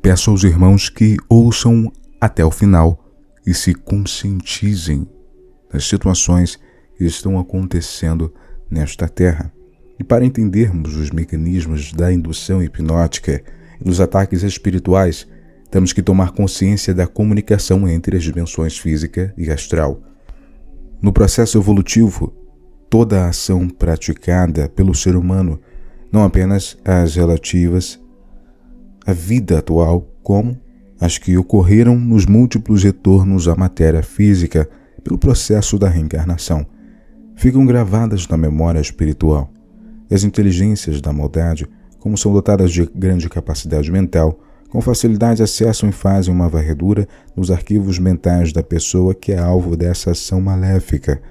Peço aos irmãos que ouçam até o final e se conscientizem das situações que estão acontecendo nesta terra. E para entendermos os mecanismos da indução hipnótica e dos ataques espirituais, temos que tomar consciência da comunicação entre as dimensões física e astral. No processo evolutivo, toda a ação praticada pelo ser humano, não apenas as relativas à vida atual, como as que ocorreram nos múltiplos retornos à matéria física pelo processo da reencarnação, ficam gravadas na memória espiritual. E as inteligências da maldade, como são dotadas de grande capacidade mental, com facilidade acessam e fazem uma varredura nos arquivos mentais da pessoa que é alvo dessa ação maléfica.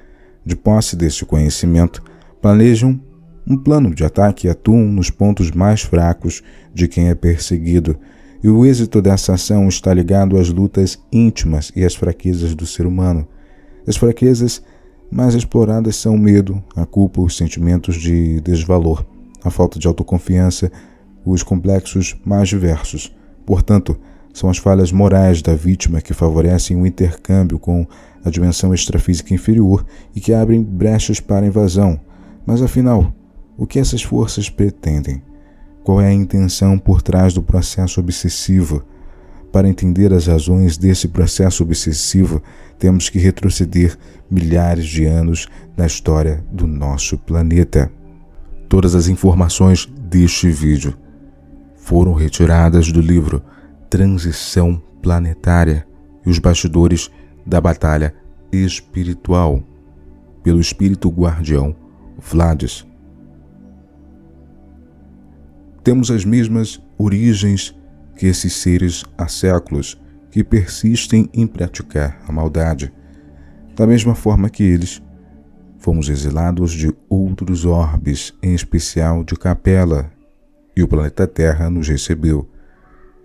De posse desse conhecimento, planejam um plano de ataque e atuam nos pontos mais fracos de quem é perseguido, e o êxito dessa ação está ligado às lutas íntimas e às fraquezas do ser humano. As fraquezas mais exploradas são o medo, a culpa, os sentimentos de desvalor, a falta de autoconfiança, os complexos mais diversos. Portanto, são as falhas morais da vítima que favorecem o intercâmbio com a dimensão extrafísica inferior e que abrem brechas para a invasão. Mas afinal, o que essas forças pretendem? Qual é a intenção por trás do processo obsessivo? Para entender as razões desse processo obsessivo, temos que retroceder milhares de anos na história do nosso planeta. Todas as informações deste vídeo foram retiradas do livro Transição Planetária e os Bastidores da Batalha Espiritual, pelo Espírito Guardião Vlades. Temos as mesmas origens que esses seres há séculos que persistem em praticar a maldade. Da mesma forma que eles, fomos exilados de outros orbes, em especial de Capela, e o planeta Terra nos recebeu.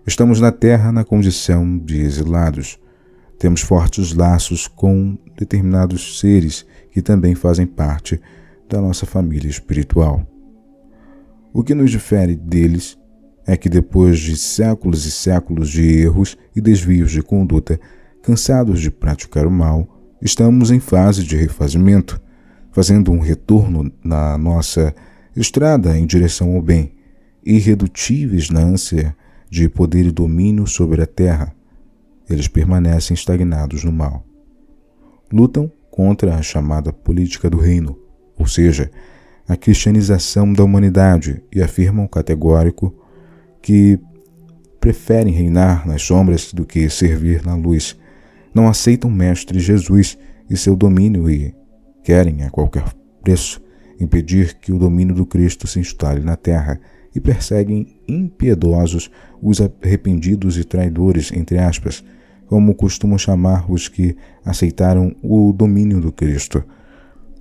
Estamos na Terra na condição de exilados. Temos fortes laços com determinados seres que também fazem parte da nossa família espiritual. O que nos difere deles é que depois de séculos e séculos de erros e desvios de conduta, cansados de praticar o mal, estamos em fase de refazimento, fazendo um retorno na nossa estrada em direção ao bem, irredutíveis na ânsia de poder e domínio sobre a terra. Eles permanecem estagnados no mal. Lutam contra a chamada política do reino, ou seja, a cristianização da humanidade, e afirmam categórico que preferem reinar nas sombras do que servir na luz. Não aceitam Mestre Jesus e seu domínio e querem, a qualquer preço, impedir que o domínio do Cristo se instale na terra, e perseguem impiedosos os arrependidos e traidores, entre aspas, como costumam chamar os que aceitaram o domínio do Cristo.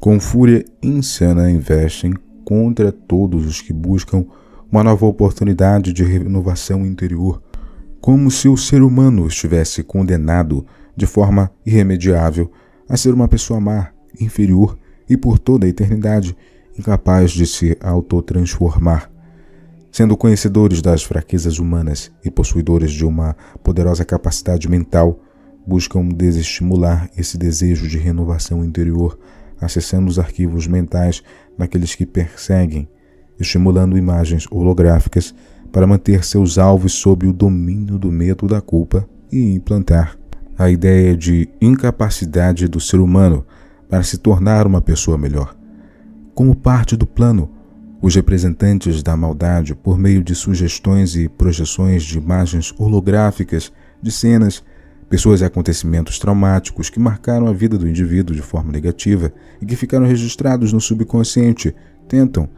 Com fúria insana investem contra todos os que buscam uma nova oportunidade de renovação interior, como se o ser humano estivesse condenado de forma irremediável a ser uma pessoa má, inferior e por toda a eternidade incapaz de se autotransformar. Sendo conhecedores das fraquezas humanas e possuidores de uma poderosa capacidade mental, buscam desestimular esse desejo de renovação interior, acessando os arquivos mentais daqueles que perseguem, estimulando imagens holográficas para manter seus alvos sob o domínio do medo da culpa e implantar a ideia de incapacidade do ser humano para se tornar uma pessoa melhor. Como parte do plano, os representantes da maldade, por meio de sugestões e projeções de imagens holográficas de cenas, pessoas e acontecimentos traumáticos que marcaram a vida do indivíduo de forma negativa e que ficaram registrados no subconsciente, tentam,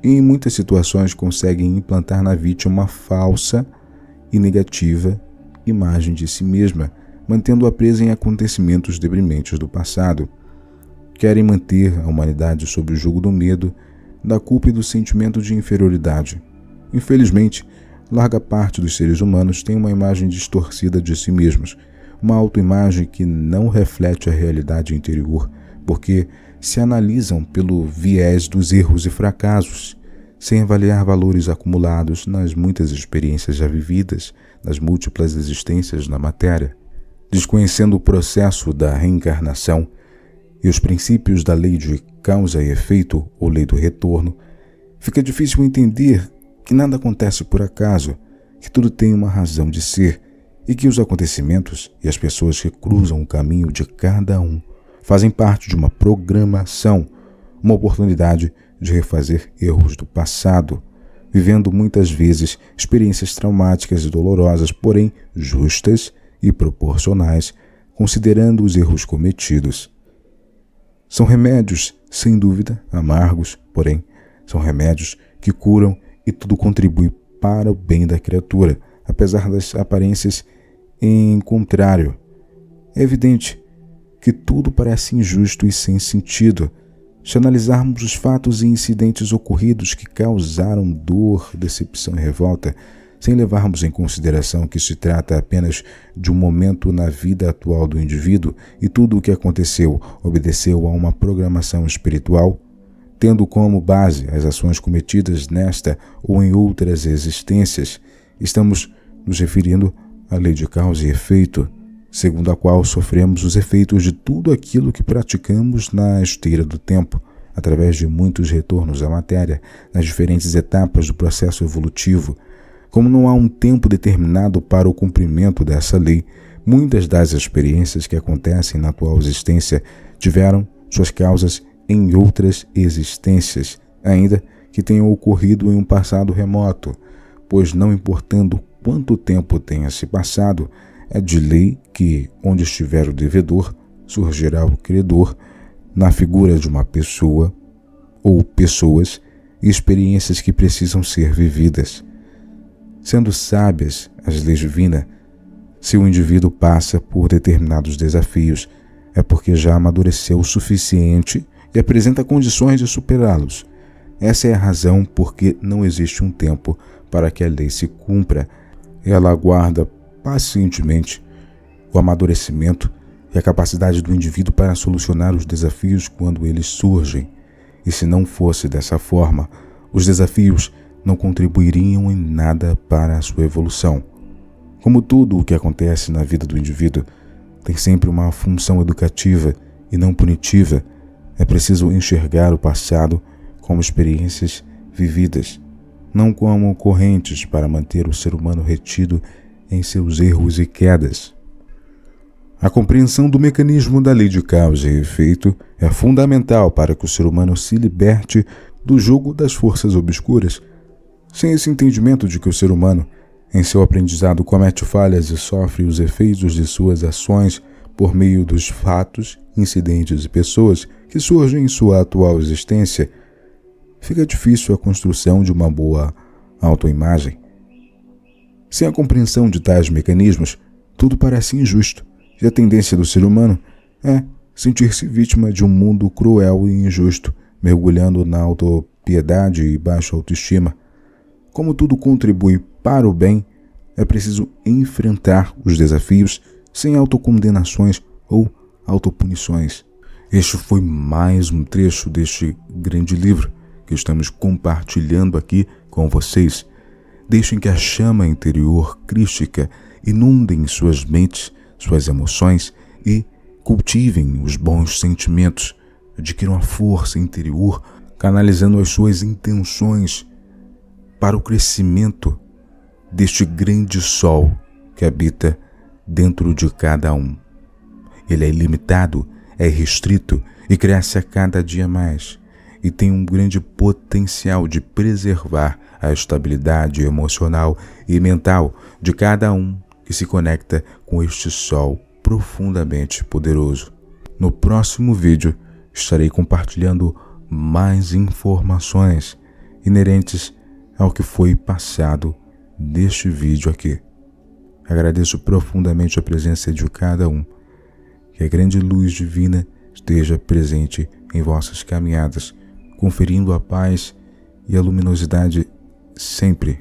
e em muitas situações conseguem implantar na vítima uma falsa e negativa imagem de si mesma, mantendo-a presa em acontecimentos deprimentes do passado. Querem manter a humanidade sob o jugo do medo, da culpa e do sentimento de inferioridade. Infelizmente, larga parte dos seres humanos tem uma imagem distorcida de si mesmos, uma autoimagem que não reflete a realidade interior, porque se analisam pelo viés dos erros e fracassos, sem avaliar valores acumulados nas muitas experiências já vividas, nas múltiplas existências na matéria, desconhecendo o processo da reencarnação e os princípios da lei de causa e efeito ou lei do retorno, fica difícil entender que nada acontece por acaso, que tudo tem uma razão de ser e que os acontecimentos e as pessoas que cruzam o caminho de cada um fazem parte de uma programação, uma oportunidade de refazer erros do passado, vivendo muitas vezes experiências traumáticas e dolorosas, porém justas e proporcionais, considerando os erros cometidos. São remédios, sem dúvida, amargos, porém são remédios que curam e tudo contribui para o bem da criatura, apesar das aparências em contrário. É evidente que tudo parece injusto e sem sentido. Se analisarmos os fatos e incidentes ocorridos que causaram dor, decepção e revolta, sem levarmos em consideração que se trata apenas de um momento na vida atual do indivíduo e tudo o que aconteceu obedeceu a uma programação espiritual, tendo como base as ações cometidas nesta ou em outras existências, estamos nos referindo à lei de causa e efeito, segundo a qual sofremos os efeitos de tudo aquilo que praticamos na esteira do tempo, através de muitos retornos à matéria, nas diferentes etapas do processo evolutivo. Como não há um tempo determinado para o cumprimento dessa lei, muitas das experiências que acontecem na atual existência tiveram suas causas em outras existências, ainda que tenham ocorrido em um passado remoto, pois não importando quanto tempo tenha se passado, é de lei que, onde estiver o devedor, surgirá o credor, na figura de uma pessoa ou pessoas e experiências que precisam ser vividas. Sendo sábias as leis divinas, se o indivíduo passa por determinados desafios, é porque já amadureceu o suficiente e apresenta condições de superá-los. Essa é a razão porque não existe um tempo para que a lei se cumpra. Ela aguarda pacientemente o amadurecimento e a capacidade do indivíduo para solucionar os desafios quando eles surgem. E se não fosse dessa forma, os desafios não contribuiriam em nada para a sua evolução. Como tudo o que acontece na vida do indivíduo tem sempre uma função educativa e não punitiva, é preciso enxergar o passado como experiências vividas, não como correntes para manter o ser humano retido em seus erros e quedas. A compreensão do mecanismo da lei de causa e efeito é fundamental para que o ser humano se liberte do jugo das forças obscuras. Sem esse entendimento de que o ser humano, em seu aprendizado, comete falhas e sofre os efeitos de suas ações por meio dos fatos, incidentes e pessoas que surgem em sua atual existência, fica difícil a construção de uma boa autoimagem. Sem a compreensão de tais mecanismos, tudo parece injusto, e a tendência do ser humano é sentir-se vítima de um mundo cruel e injusto, mergulhando na autopiedade e baixa autoestima. Como tudo contribui para o bem, é preciso enfrentar os desafios sem autocondenações ou autopunições. Este foi mais um trecho deste grande livro que estamos compartilhando aqui com vocês. Deixem que a chama interior crística inundem suas mentes, suas emoções e cultivem os bons sentimentos. Adquiram a força interior, canalizando as suas intenções para o crescimento deste grande sol que habita dentro de cada um. Ele é ilimitado, é restrito e cresce a cada dia mais, e tem um grande potencial de preservar a estabilidade emocional e mental de cada um que se conecta com este sol profundamente poderoso. No próximo vídeo estarei compartilhando mais informações inerentes ao que foi passado neste vídeo aqui. Agradeço profundamente a presença de cada um. Que a grande luz divina esteja presente em vossas caminhadas, conferindo a paz e a luminosidade sempre